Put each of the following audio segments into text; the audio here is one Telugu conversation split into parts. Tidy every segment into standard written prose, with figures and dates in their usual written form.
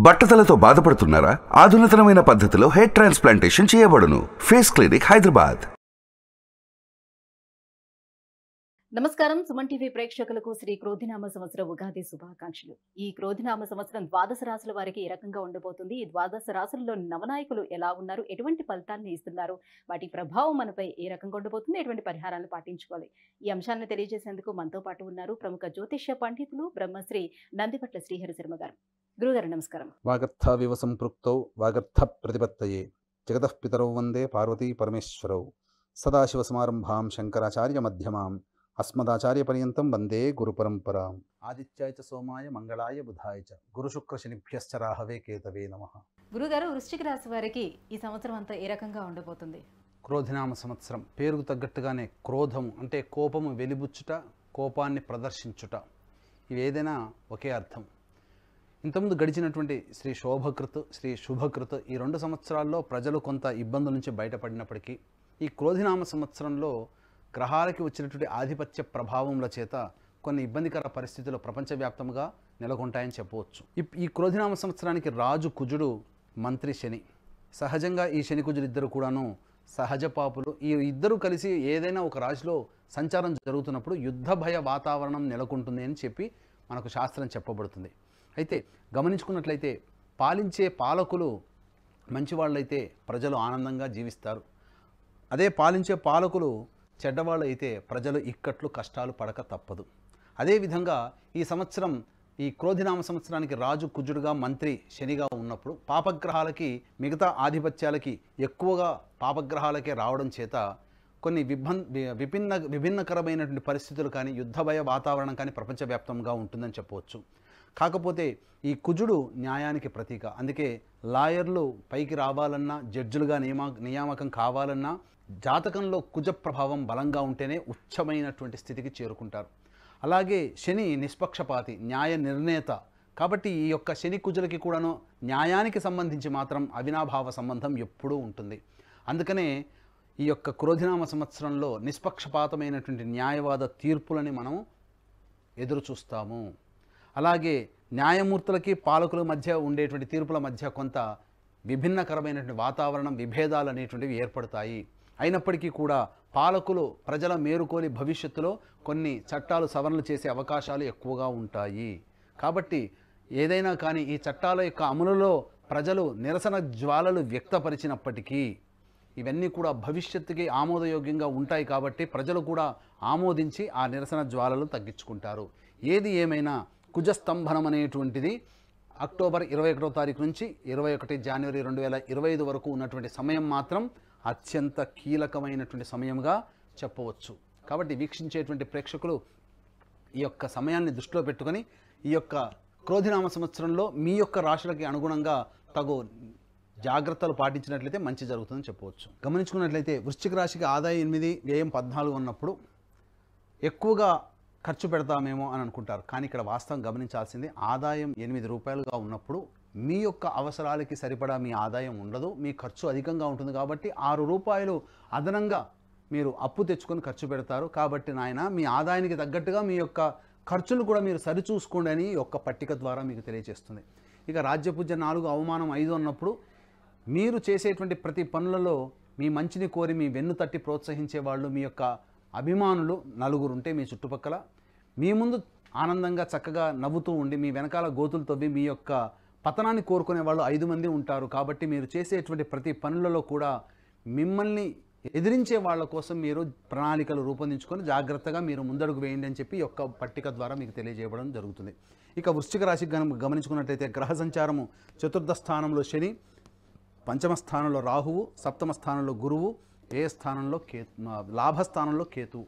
బట్టతలతో బాధపడుతున్నారా? ఆధునితనమైన పద్ధతిలో హెయిర్ ట్రాన్స్ప్లాంటేషన్ చేయబడును. Face clinic Hyderabad. నమస్కారం. సుమన్ టీవీ ప్రేక్షకులకు శ్రీ క్రోధినామ సంవత్సర ఉగాది శుభాకాంక్షలు. ఈ క్రోధినామ సంవత్సరం ద్వాదశ రాశుల వారికి ఏ రకంగా ఉండబోతుంది, ఈ ద్వాదశ రాశుల్లో నవనాయకులు ఎలా ఉన్నారు, ఎటువంటి ఫలితాన్ని ఇస్తున్నారు, వాటి ప్రభావం మనపై ఏ రకంగా ఉండబోతుంది, ఎటువంటి పరిహారాలను పాటించుకోవాలి, ఈ అంశాలను తెలియజేసేందుకు మనతో పాటు ఉన్నారు ప్రముఖ జ్యోతిష్య పండితులు బ్రహ్మశ్రీ నందిపట్ల శ్రీహరి శర్మ గారు. గురుగారు నమస్కారం. వాగర్థావివ సంపృక్తౌ వాగర్థ ప్రతిపత్తయే జగతః పితరౌ వందే పార్వతీ పరమేశ్వరౌ సదాశివసమారంభాం శంకరాచార్య మధ్యమాం అస్మదాచార్య పర్యంతం వందే గురు పరంపరాం. ఆదిత్యాయ చ సోమాయ మంగళాయ బుధాయ చ గురు శుక్ర శనిభ్యశ్చ రాహవే కేతవే నమః. గురుగారు, వృశ్చిక రాశి వారికి ఈ సంవత్సరం అంతా ఏ రకంగా ఉండబోతుంది? క్రోధినామ సంవత్సరం పేరుకు తగ్గట్టుగానే క్రోధము అంటే కోపము వెలిబుచ్చుట, కోపాన్ని ప్రదర్శించుట, ఇవి ఏదైనా ఒకే అర్థం. ఇంతకుముందు గడిచినటువంటి శ్రీ శోభకృత్, శ్రీ శుభకృత్ ఈ 2 సంవత్సరాల్లో ప్రజలు కొంత ఇబ్బందుల నుంచి బయటపడినప్పటికీ ఈ క్రోధినామ సంవత్సరంలో గ్రహాలకి వచ్చినటువంటి ఆధిపత్య ప్రభావముల చేత కొన్ని ఇబ్బందికర పరిస్థితులు ప్రపంచవ్యాప్తంగా నెలకొంటాయని చెప్పవచ్చు. ఈ క్రోధినామ సంవత్సరానికి రాజు కుజుడు, మంత్రి శని. సహజంగా ఈ శని కుజుడు ఇద్దరు కూడాను సహజ పాపులు. ఈ ఇద్దరు కలిసి ఏదైనా ఒక రాశిలో సంచారం జరుగుతున్నప్పుడు యుద్ధ భయ వాతావరణం నెలకొంటుంది అని చెప్పి మనకు శాస్త్రం చెప్పబడుతుంది. అయితే గమనించుకున్నట్లయితే పాలించే పాలకులు మంచివాళ్ళైతే ప్రజలు ఆనందంగా జీవిస్తారు. అదే పాలించే పాలకులు చెడ్డవాళ్ళు అయితే ప్రజలు ఇక్కట్లు కష్టాలు పడక తప్పదు. అదేవిధంగా ఈ సంవత్సరం ఈ క్రోధినామ సంవత్సరానికి రాజు కుజుడుగా, మంత్రి శనిగా ఉన్నప్పుడు పాపగ్రహాలకి మిగతా ఆధిపత్యాలకి ఎక్కువగా పాపగ్రహాలకే రావడం చేత కొన్ని విభిన్నకరమైనటువంటి పరిస్థితులు కానీ యుద్ధ భయ వాతావరణం కానీ ప్రపంచవ్యాప్తంగా ఉంటుందని చెప్పవచ్చు. కాకపోతే ఈ కుజుడు న్యాయానికి ప్రతీక. అందుకే లాయర్లు పైకి రావాలన్నా, జడ్జిలుగా నియామకం కావాలన్నా జాతకంలో కుజ ప్రభావం బలంగా ఉంటేనే ఉచ్చమైనటువంటి స్థితికి చేరుకుంటారు. అలాగే శని నిష్పక్షపాతి, న్యాయ నిర్ణేత. కాబట్టి ఈ యొక్క శని కుజులకి కూడాను న్యాయానికి సంబంధించి మాత్రం అవినాభావ సంబంధం ఎప్పుడూ ఉంటుంది. అందుకనే ఈ యొక్క క్రోధినామ సంవత్సరంలో నిష్పక్షపాతమైనటువంటి న్యాయవాద తీర్పులని మనం ఎదురు చూస్తాము. అలాగే న్యాయమూర్తులకి పాలకుల మధ్య ఉండేటువంటి తీర్పుల మధ్య కొంత విభిన్నకరమైనటువంటి వాతావరణం, విభేదాలు అనేటువంటివి ఏర్పడతాయి. అయినప్పటికీ కూడా పాలకులు ప్రజల మేరుకోలి భవిష్యత్తులో కొన్ని చట్టాలు సవరణలు చేసే అవకాశాలు ఎక్కువగా ఉంటాయి. కాబట్టి ఏదైనా కానీ ఈ చట్టాల యొక్క అమలులో ప్రజలు నిరసన జ్వాలలు వ్యక్తపరిచినప్పటికీ ఇవన్నీ కూడా భవిష్యత్తుకి ఆమోదయోగ్యంగా ఉంటాయి. కాబట్టి ప్రజలు కూడా ఆమోదించి ఆ నిరసన జ్వాలలు తగ్గించుకుంటారు. ఏది ఏమైనా కుజస్తంభనం అనేటువంటిది అక్టోబర్ 21వ తారీఖు నుంచి 21 జనవరి 2025 వరకు ఉన్నటువంటి సమయం మాత్రం అత్యంత కీలకమైనటువంటి సమయంగా చెప్పవచ్చు. కాబట్టి వీక్షించేటువంటి ప్రేక్షకులు ఈ యొక్క సమయాన్ని దృష్టిలో పెట్టుకొని ఈ యొక్క క్రోధినామ సంవత్సరంలో మీ యొక్క రాశులకి అనుగుణంగా తగు జాగ్రత్తలు పాటించినట్లయితే మంచి జరుగుతుందని చెప్పవచ్చు. గమనించుకున్నట్లయితే వృశ్చిక రాశికి ఆదాయం 8, వ్యయం 14 ఉన్నప్పుడు ఎక్కువగా ఖర్చు పెడతామేమో అని అనుకుంటారు. కానీ ఇక్కడ వాస్తవం గమనించాల్సింది ఆదాయం 8 రూపాయలుగా ఉన్నప్పుడు మీ యొక్క అవసరాలకి సరిపడా మీ ఆదాయం ఉండదు, మీ ఖర్చు అధికంగా ఉంటుంది. కాబట్టి 6 రూపాయలు అదనంగా మీరు అప్పు తెచ్చుకొని ఖర్చు పెడతారు. కాబట్టి నాయన మీ ఆదాయానికి తగ్గట్టుగా మీ యొక్క ఖర్చును కూడా మీరు సరిచూసుకోండి అని యొక్క పట్టిక ద్వారా మీకు తెలియజేస్తుంది. ఇక రాజ్యపూజ్య 4, అవమానం 5 అన్నప్పుడు మీరు చేసేటువంటి ప్రతి పనులలో మీ మంచిని కోరి మీ వెన్ను తట్టి ప్రోత్సహించే వాళ్ళు, మీ యొక్క అభిమానులు 4 ఉంటే మీ చుట్టుపక్కల మీ ముందు ఆనందంగా చక్కగా నవ్వుతూ ఉండి మీ వెనకాల గోతులు తవ్వి మీ యొక్క పతనాన్ని కోరుకునే వాళ్ళు 5 మంది ఉంటారు. కాబట్టి మీరు చేసేటువంటి ప్రతి పనులలో కూడా మిమ్మల్ని ఎదిరించే వాళ్ళ కోసం మీరు ప్రణాళికలు రూపొందించుకొని జాగ్రత్తగా మీరు ముందడుగు వేయండి అని చెప్పి ఈ యొక్క పట్టిక ద్వారా మీకు తెలియజేయడం జరుగుతుంది. ఇక వృశ్చిక రాశికి గమనించుకున్నట్లయితే గ్రహ సంచారము 4వ స్థానంలో శని, 5వ స్థానంలో రాహువు, 7వ స్థానంలో గురువు, ఏ స్థానంలో లాభస్థానంలో కేతువు.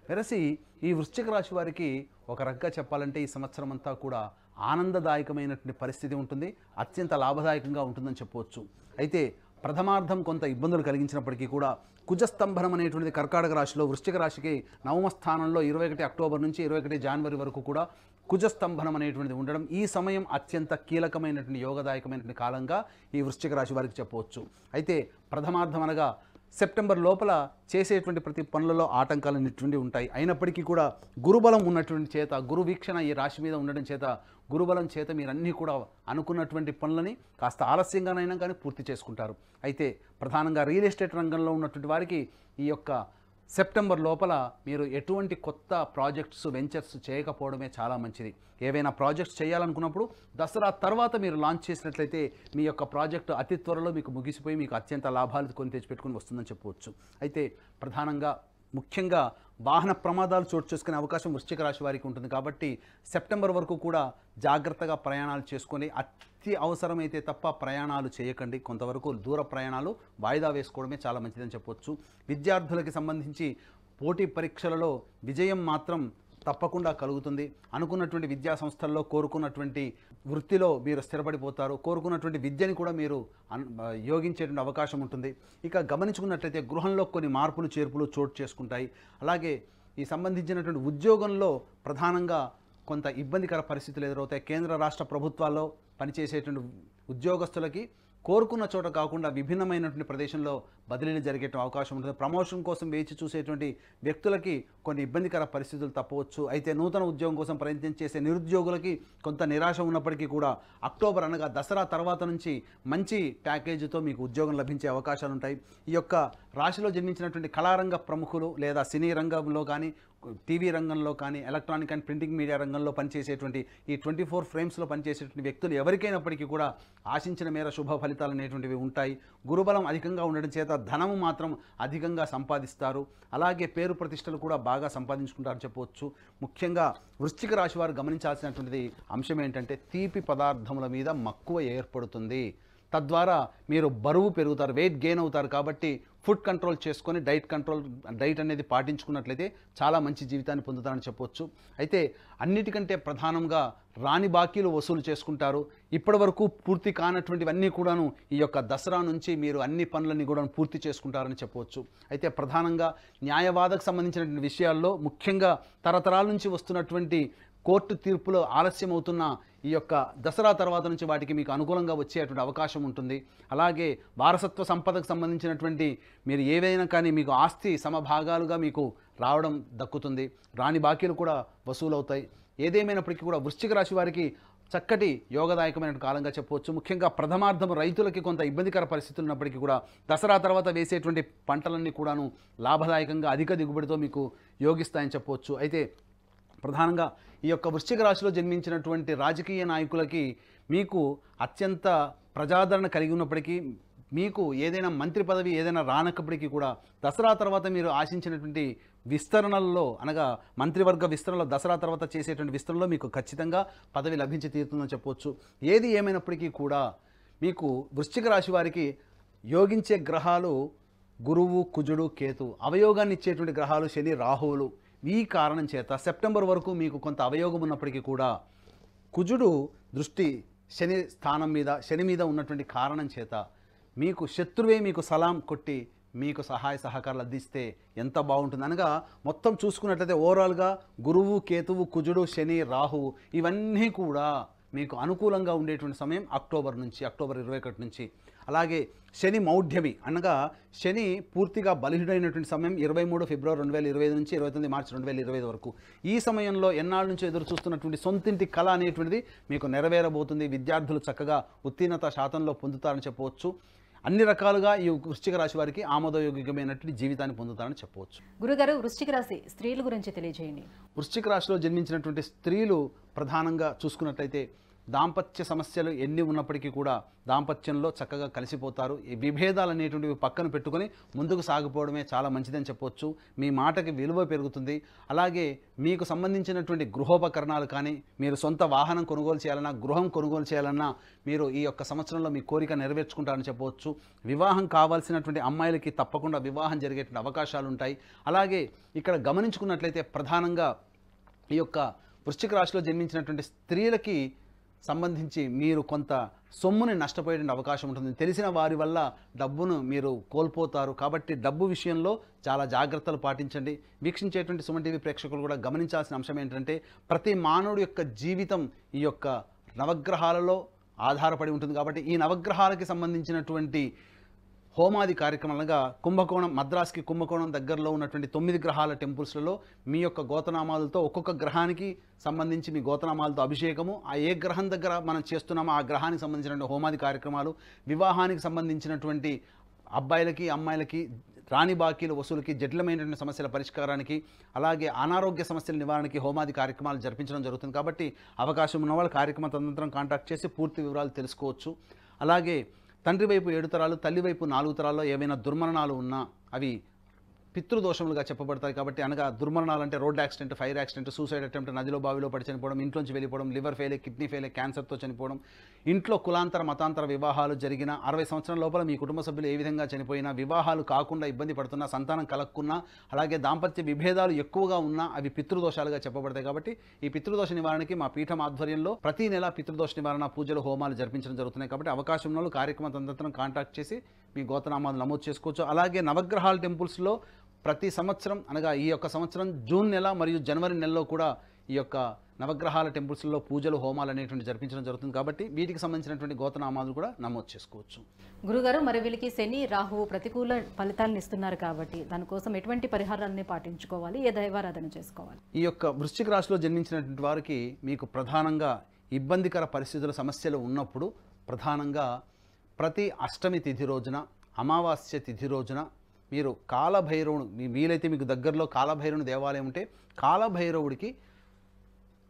వెరసి ఈ వృశ్చిక రాశి వారికి ఒక రకంగా చెప్పాలంటే ఈ సంవత్సరం అంతా కూడా ఆనందదాయకమైనటువంటి పరిస్థితి ఉంటుంది, అత్యంత లాభదాయకంగా ఉంటుందని చెప్పవచ్చు. అయితే ప్రథమార్థం కొంత ఇబ్బందులు కలిగించినప్పటికీ కూడా కుజస్తంభనం అనేటువంటిది కర్కాటక రాశిలో వృశ్చిక రాశికి 9వ స్థానంలో 21 అక్టోబర్ నుంచి 21 జనవరి వరకు కూడా కుజస్తంభనం అనేటువంటిది ఉండడం ఈ సమయం అత్యంత కీలకమైనటువంటి యోగదాయకమైనటువంటి కాలంగా ఈ వృశ్చిక రాశి వారికి చెప్పవచ్చు. అయితే ప్రథమార్థం అనగా సెప్టెంబర్ లోపల చేసేటువంటి ప్రతి పనులలో ఆటంకాలు అనేటువంటివి ఉంటాయి. అయినప్పటికీ కూడా గురుబలం ఉన్నటువంటి చేత, గురు వీక్షణ ఈ రాశి మీద ఉండడం చేత, గురుబలం చేత మీరన్నీ కూడా అనుకున్నటువంటి పనులని కాస్త ఆలస్యంగానైనా కానీ పూర్తి చేసుకుంటారు. అయితే ప్రధానంగా రియల్ ఎస్టేట్ రంగంలో ఉన్నటువంటి వారికి ఈ యొక్క సెప్టెంబర్ లోపల మీరు ఎటువంటి కొత్త ప్రాజెక్ట్స్, వెంచర్స్ చేయకపోవడమే చాలా మంచిది. ఏవైనా ప్రాజెక్ట్స్ చేయాలనుకున్నప్పుడు దసరా తర్వాత మీరు లాంచ్ చేసినట్లయితే మీ యొక్క ప్రాజెక్టు అతి త్వరలో మీకు ముగిసిపోయి మీకు అత్యంత లాభాలు కొని తెచ్చిపెట్టుకుని వస్తుందని చెప్పవచ్చు. అయితే ప్రధానంగా ముఖ్యంగా వాహన ప్రమాదాలు చోటు చేసుకునే అవకాశం వృశ్చిక రాశి వారికి ఉంటుంది. కాబట్టి సెప్టెంబర్ వరకు కూడా జాగ్రత్తగా ప్రయాణాలు చేసుకొని అతి అవసరమైతే తప్ప ప్రయాణాలు చేయకండి. కొంతవరకు దూర ప్రయాణాలు వాయిదా వేసుకోవడమే చాలా మంచిదని చెప్పవచ్చు. విద్యార్థులకి సంబంధించి పోటీ పరీక్షలలో విజయం మాత్రం తప్పకుండా కలుగుతుంది. అనుకున్నటువంటి విద్యా సంస్థల్లో కోరుకున్నటువంటి వృత్తిలో మీరు స్థిరపడిపోతారు. కోరుకున్నటువంటి విద్యని కూడా మీరు యోగించేటువంటి అవకాశం ఉంటుంది. ఇక గమనించుకున్నట్లయితే గృహంలో కొన్ని మార్పులు చేర్పులు చోటు చేసుకుంటాయి. అలాగే ఈ సంబంధించినటువంటి ఉద్యోగంలో ప్రధానంగా కొంత ఇబ్బందికర పరిస్థితులు ఎదురవుతాయి. కేంద్ర రాష్ట్ర ప్రభుత్వాల్లో పనిచేసేటువంటి ఉద్యోగస్తులకి కోరుకున్న చోట కాకుండా విభిన్నమైనటువంటి ప్రదేశంలో బదిలీలు జరిగే అవకాశం ఉంటుంది. ప్రమోషన్ కోసం వేచి చూసేటువంటి వ్యక్తులకి కొన్ని ఇబ్బందికర పరిస్థితులు తప్పవచ్చు. అయితే నూతన ఉద్యోగం కోసం ప్రయత్నం చేసే నిరుద్యోగులకి కొంత నిరాశ ఉన్నప్పటికీ కూడా అక్టోబర్ అనగా దసరా తర్వాత నుంచి మంచి ప్యాకేజీతో మీకు ఉద్యోగం లభించే అవకాశాలు ఉంటాయి. ఈ యొక్క రాశిలో జన్మించినటువంటి కళారంగ ప్రముఖులు లేదా సినీ రంగంలో కానీ, టీవీ రంగంలో కానీ, ఎలక్ట్రానిక్ అండ్ ప్రింటింగ్ మీడియా రంగంలో పనిచేసేటువంటి ఈ 24 ఫ్రేమ్స్లో పనిచేసేటువంటి వ్యక్తులు ఎవరికైనప్పటికీ కూడా ఆశించిన మేర శుభ ఫలితాలు అనేటువంటివి ఉంటాయి. గురుబలం అధికంగా ఉండడం చేత ధనము మాత్రం అధికంగా సంపాదిస్తారు. అలాగే పేరు ప్రతిష్టలు కూడా బాగా సంపాదించుకుంటారని చెప్పవచ్చు. ముఖ్యంగా వృశ్చిక రాశి వారు గమనించాల్సినటువంటిది అంశం ఏంటంటే తీపి పదార్థముల మీద మక్కువ ఏర్పడుతుంది. తద్వారా మీరు బరువు పెరుగుతారు, వెయిట్ గెయిన్ అవుతారు. కాబట్టి ఫుడ్ కంట్రోల్ చేసుకొని డైట్ అనేది పాటించుకున్నట్లయితే చాలా మంచి జీవితాన్ని పొందుతారని చెప్పవచ్చు. అయితే అన్నిటికంటే ప్రధానంగా రాని బాకీలు వసూలు చేసుకుంటారు. ఇప్పటి వరకు పూర్తి కానటువంటివన్నీ కూడాను ఈ యొక్క దసరా నుంచి మీరు అన్ని పనులన్నీ కూడా పూర్తి చేసుకుంటారని చెప్పవచ్చు. అయితే ప్రధానంగా న్యాయవాదకు సంబంధించినటువంటి విషయాల్లో ముఖ్యంగా తరతరాల నుంచి వస్తున్నటువంటి కోర్టు తీర్పులో ఆలస్యం అవుతున్న ఈ యొక్క దసరా తర్వాత నుంచి వాటికి మీకు అనుకూలంగా వచ్చేటువంటి అవకాశం ఉంటుంది. అలాగే వారసత్వ సంపదకు సంబంధించినటువంటి మీరు ఏవైనా కానీ మీకు ఆస్తి సమభాగాలుగా మీకు రావడం దక్కుతుంది. రాని బాకీలు కూడా వసూలవుతాయి. ఏదేమైనప్పటికీ కూడా వృశ్చిక రాశి వారికి చక్కటి యోగదాయకమైన కాలంగా చెప్పవచ్చు. ముఖ్యంగా ప్రథమార్థం రైతులకి కొంత ఇబ్బందికర పరిస్థితులు ఉన్నప్పటికీ కూడా దసరా తర్వాత వేసేటువంటి పంటలన్నీ కూడాను లాభదాయకంగా అధిక దిగుబడితో మీకు యోగిస్తాయని చెప్పవచ్చు. అయితే ప్రధానంగా ఈ యొక్క వృశ్చిక రాశిలో జన్మించినటువంటి రాజకీయ నాయకులకి మీకు అత్యంత ప్రజాదరణ కలిగి ఉన్నప్పటికీ మీకు ఏదైనా మంత్రి పదవి ఏదైనా రానప్పటికీ కూడా దసరా తర్వాత మీరు ఆశించినటువంటి విస్తరణల్లో అనగా మంత్రివర్గ విస్తరణలో దసరా తర్వాత చేసేటువంటి విస్తరణలో మీకు ఖచ్చితంగా పదవి లభించి తీరుతుందని చెప్పవచ్చు. ఏది ఏమైనప్పటికీ కూడా మీకు వృశ్చిక రాశి వారికి యోగించే గ్రహాలు గురువు, కుజుడు, కేతు. అవయోగాన్ని ఇచ్చేటువంటి గ్రహాలు శని, రాహువులు. ఈ కారణం చేత సెప్టెంబర్ వరకు మీకు కొంత అవయోగం ఉన్నప్పటికీ కూడా కుజుడు దృష్టి శని మీద ఉన్నటువంటి కారణం చేత మీకు శత్రువే మీకు సలాం కొట్టి మీకు సహాయ సహకారాలు అందిస్తే ఎంత బాగుంటుంది. అనగా మొత్తం చూసుకున్నట్లయితే ఓవరాల్గా గురువు, కేతువు, కుజుడు, శని, రాహువు ఇవన్నీ కూడా మీకు అనుకూలంగా ఉండేటువంటి సమయం అక్టోబర్ 21 నుంచి. అలాగే శని మౌఢ్యమి అనగా శని పూర్తిగా బలహీనమైనటువంటి సమయం 23 ఫిబ్రవరి 2025 నుంచి 29 మార్చి 2025 వరకు. ఈ సమయంలో ఎన్నాళ్ళ నుంచి ఎదురు చూస్తున్నటువంటి సొంతింటి కళ అనేటువంటిది మీకు నెరవేరబోతుంది. విద్యార్థులు చక్కగా ఉత్తీర్ణత శాతంలో పొందుతారని చెప్పవచ్చు. అన్ని రకాలుగా ఈ వృశ్చిక రాశి వారికి ఆమోదయోగ్యమైనటువంటి జీవితాన్ని పొందుతారని చెప్పవచ్చు. గురుగారు, వృశ్చిక రాశి స్త్రీల గురించి తెలియజేయండి. వృశ్చిక రాశిలో జన్మించినటువంటి స్త్రీలు ప్రధానంగా చూసుకున్నట్లయితే దాంపత్య సమస్యలు ఎన్ని ఉన్నప్పటికీ కూడా దాంపత్యంలో చక్కగా కలిసిపోతారు. ఈ విభేదాలు అనేటువంటివి పక్కన పెట్టుకొని ముందుకు సాగిపోవడమే చాలా మంచిదని చెప్పవచ్చు. మీ మాటకి విలువ పెరుగుతుంది. అలాగే మీకు సంబంధించినటువంటి గృహోపకరణాలు కానీ, మీరు సొంత వాహనం కొనుగోలు చేయాలన్నా, గృహం కొనుగోలు చేయాలన్నా మీరు ఈ యొక్క సంవత్సరంలో మీ కోరిక నెరవేర్చుకుంటారని చెప్పవచ్చు. వివాహం కావాల్సినటువంటి అమ్మాయిలకి తప్పకుండా వివాహం జరిగేటువంటి అవకాశాలు ఉంటాయి. అలాగే ఇక్కడ గమనించుకున్నట్లయితే ప్రధానంగా ఈ యొక్క వృశ్చిక రాశిలో జన్మించినటువంటి స్త్రీలకి సంబంధించి మీరు కొంత సొమ్ముని నష్టపోయే అవకాశం ఉంటుంది. తెలిసిన వారి వల్ల డబ్బును మీరు కోల్పోతారు. కాబట్టి డబ్బు విషయంలో చాలా జాగ్రత్తలు పాటించండి. వీక్షించేటువంటి సుమన్ టీవీ ప్రేక్షకులు కూడా గమనించాల్సిన అంశం ఏంటంటే ప్రతి మానవుడి యొక్క జీవితం ఈ యొక్క నవగ్రహాలలో ఆధారపడి ఉంటుంది. కాబట్టి ఈ నవగ్రహాలకి సంబంధించినటువంటి హోమాది కార్యక్రమాలుగా కుంభకోణం, మద్రాస్కి కుంభకోణం దగ్గరలో ఉన్నటువంటి 9 గ్రహాల టెంపుల్స్లలో మీ యొక్క గోతనామాలతో ఒక్కొక్క గ్రహానికి సంబంధించి మీ గోతనామాలతో అభిషేకము, ఆ ఏ గ్రహం దగ్గర మనం చేస్తున్నామో ఆ గ్రహానికి సంబంధించినటువంటి హోమాది కార్యక్రమాలు, వివాహానికి సంబంధించినటువంటి అబ్బాయిలకి అమ్మాయిలకి రాణి బాకీల వసూలుకి, జటిలమైనటువంటి సమస్యల పరిష్కారానికి, అలాగే అనారోగ్య సమస్యల నివారణకి హోమాది కార్యక్రమాలు జరిపించడం జరుగుతుంది. కాబట్టి అవకాశం ఉన్న వాళ్ళు కార్యక్రమ తదనంతరం కాంటాక్ట్ చేసి పూర్తి వివరాలు తెలుసుకోవచ్చు. అలాగే తండ్రి వైపు 7 తరాలు, తల్లి వైపు 4 తరాల్లో ఏవైనా దుర్మరణాలు ఉన్నా అవి పితృదోషములుగా చెప్పబడతాయి. కాబట్టి అనగా దుర్మరణాలు అంటే road accident, fire accident, suicide attempt, నదిలో బావిలో పడి చనిపోవడం, ఇంట్లోంచి వెళ్ళిపోవడం, లివర్ ఫెయిల్, కిడ్నీ ఫెయిల్, క్యాన్సర్తో చనిపోవడం, ఇంట్లో కులాంతర మతాంతర వివాహాలు జరిగిన 60 సంవత్సరాల లోపల మీ కుటుంబ సభ్యులు ఏ విధంగా చనిపోయినా, వివాహాలు కాకుండా ఇబ్బంది పడుతున్నా, సంతానం కలగకున్నా, అలాగే దాంపత్య విభేదాలు ఎక్కువగా ఉన్నా అవి పితృదోషాలుగా చెప్పబడతాయి. కాబట్టి ఈ పితృదోష నివారణకి మా పీఠం ఆధ్వర్యంలో ప్రతి నెల పితృదోష నివారణ పూజలు, హోమాలు జరిపించడం జరుగుతున్నాయి. కాబట్టి అవకాశం ఉన్న వాళ్ళు కార్యక్రమ తదనంతరం కాంటాక్ట్ చేసి మీ గోతనామాలు నమోదు చేసుకోవచ్చు. అలాగే నవగ్రహాల టెంపుల్స్లో ప్రతి సంవత్సరం అనగా ఈ యొక్క సంవత్సరం జూన్ నెల మరియు జనవరి నెలలో కూడా ఈ యొక్క నవగ్రహాల టెంపుల్స్లో పూజలు, హోమాలు అనేటువంటి జరిపించడం జరుగుతుంది. కాబట్టి వీటికి సంబంధించినటువంటి గోతనామాలు కూడా నమోదు చేసుకోవచ్చు. గురుగారు, మరి వీళ్ళకి శని, రాహువు ప్రతికూల ఫలితాలను ఇస్తున్నారు కాబట్టి దానికోసం ఎటువంటి పరిహారాన్ని పాటించుకోవాలి, ఏ దైవారాధన చేసుకోవాలి? ఈ యొక్క వృశ్చిక రాశిలో జన్మించినటువంటి వారికి మీకు ప్రధానంగా ఇబ్బందికర పరిస్థితుల సమస్యలు ఉన్నప్పుడు ప్రధానంగా ప్రతి అష్టమి తిథి రోజున, అమావాస్య తిథి రోజున మీరు కాలభైరవుడు, వీలైతే మీకు దగ్గరలో కాలభైరవుని దేవాలయం ఉంటే కాలభైరవుడికి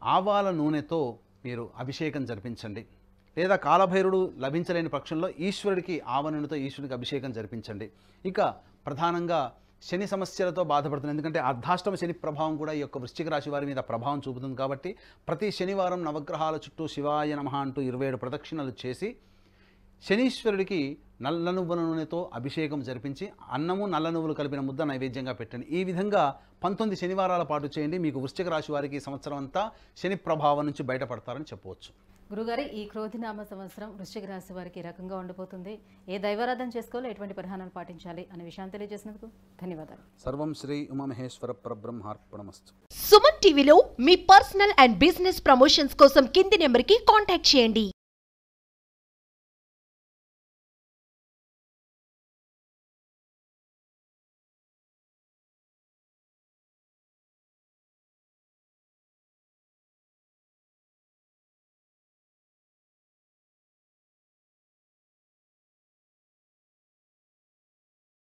ఆవాల నూనెతో మీరు అభిషేకం జరిపించండి. లేదా కాలభైరవుడు లభించలేని పక్షంలో ఈశ్వరుడికి ఆవ నూనెతో ఈశ్వరుడికి అభిషేకం జరిపించండి. ఇక ప్రధానంగా శని సమస్యలతో బాధపడుతుంది, ఎందుకంటే అర్ధాష్టమ శని ప్రభావం కూడా ఈ యొక్క వృశ్చిక రాశి వారి మీద ప్రభావం చూపుతుంది. కాబట్టి ప్రతి శనివారం నవగ్రహాల చుట్టూ శివాయ నమః అంటూ 27 ప్రదక్షిణలు చేసి శనీశ్వరుడికి నల్ల నువ్వుల నూనెతో అభిషేకం జరిపించి అన్నము, నల్ల నువ్వులు కలిపిన ముద్ద నైవేద్యంగా పెట్టండి. ఈ విధంగా 19 శనివారాల పాటు చేయండి. మీకు వృశ్చిక రాశి వారికి సంవత్సరం అంతా శని ప్రభావం నుంచి బయటపడతారని చెప్పవచ్చు. గురుగారు, ఈ క్రోధినామ సంవత్సరం వృశ్చిక రాశి వారికి ఈ రకంగా ఉండబోతుంది. ఏ దైవారాధన చేసుకోవాలి, ఎటువంటి పరిహారాలు పాటించాలి అనే విషయాన్ని తెలియజేసినందుకు ధన్యవాదాలు. సర్వం శ్రీ ఉమామహేశ్వర పరబ్రహ్మార్పణమస్తు. సుమన్ టీవీలో మీ పర్సనల్ అండ్ బిజినెస్ ప్రమోషన్స్ కోసం కింది నెంబర్కి కాంటాక్ట్ చేయండి.